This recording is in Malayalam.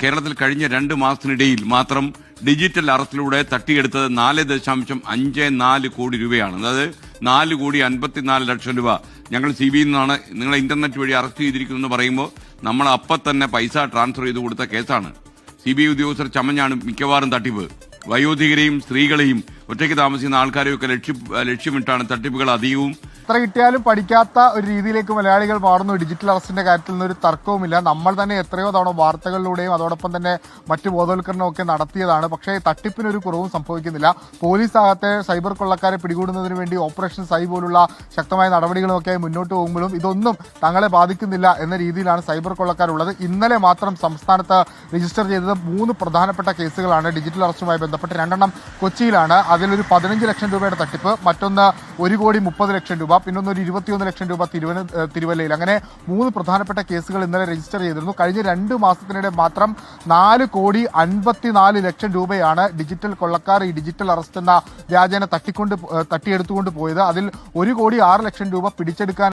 കേരളത്തിൽ കഴിഞ്ഞ 2 മാസത്തിനിടയിൽ മാത്രം ഡിജിറ്റൽ അറസ്റ്റിലൂടെ തട്ടിയെടുത്തത് 4.54 കോടി രൂപയാണ്. അതായത് 4,54,00,000 രൂപ. ഞങ്ങൾ CBI നിന്നാണ് നിങ്ങളെ ഇന്റർനെറ്റ് വഴി അറസ്റ്റ് ചെയ്തിരിക്കുന്നു പറയുമ്പോൾ നമ്മൾ അപ്പം തന്നെ പൈസ ട്രാൻസ്ഫർ ചെയ്ത് കൊടുത്ത കേസാണ്. CBI ഉദ്യോഗസ്ഥർ ചമഞ്ഞാണ് മിക്കവാറും തട്ടിപ്പ്. വയോധികരെയും സ്ത്രീകളെയും ഒറ്റയ്ക്ക് താമസിക്കുന്ന ആൾക്കാരെയൊക്കെ ലക്ഷ്യമിട്ടാണ് തട്ടിപ്പുകൾ അധികവും. എത്ര കിട്ടിയാലും പഠിക്കാത്ത ഒരു രീതിയിലേക്ക് മലയാളികൾ മാറുന്നു. ഡിജിറ്റൽ അറസ്റ്റിന്റെ കാര്യത്തിൽ നിന്നൊരു തർക്കവുമില്ല. നമ്മൾ തന്നെ എത്രയോ തവണ വാർത്തകളിലൂടെയും അതോടൊപ്പം തന്നെ മറ്റു ബോധവൽക്കരണമൊക്കെ നടത്തിയതാണ്. പക്ഷേ തട്ടിപ്പിനൊരു കുറവും സംഭവിക്കുന്നില്ല. പോലീസ് ആകത്തെ സൈബർ കൊള്ളക്കാരെ പിടികൂടുന്നതിന് വേണ്ടി ഓപ്പറേഷൻ സൈ പോലുള്ള ശക്തമായ നടപടികളുമൊക്കെ മുന്നോട്ട് പോകുമ്പോഴും ഇതൊന്നും തങ്ങളെ ബാധിക്കുന്നില്ല എന്ന രീതിയിലാണ് സൈബർ കൊള്ളക്കാരുള്ളത്. ഇന്നലെ മാത്രം സംസ്ഥാനത്ത് രജിസ്റ്റർ ചെയ്തത് 3 പ്രധാനപ്പെട്ട കേസുകളാണ് ഡിജിറ്റൽ അറസ്റ്റുമായി ബന്ധപ്പെട്ട്. 2 കൊച്ചിയിലാണ്. അതിലൊരു 15 ലക്ഷം രൂപയുടെ തട്ടിപ്പ്, മറ്റൊന്ന് 1,30,00,000 രൂപ, പിന്നൊന്ന് ഒരു 21 ലക്ഷം രൂപ തിരുവല്ലയിൽ. അങ്ങനെ 3 പ്രധാനപ്പെട്ട കേസുകൾ ഇന്നലെ രജിസ്റ്റർ ചെയ്തിരുന്നു. കഴിഞ്ഞ 2 മാസത്തിനിടെ മാത്രം 4,54,00,000 രൂപയാണ് ഡിജിറ്റൽ കൊള്ളക്കാർ ഈ ഡിജിറ്റൽ അറസ്റ്റ് എന്ന വ്യാജേന തട്ടിയെടുത്തുകൊണ്ട് പോയത്. അതിൽ 1,06,00,000 രൂപ പിടിച്ചെടുക്കാൻ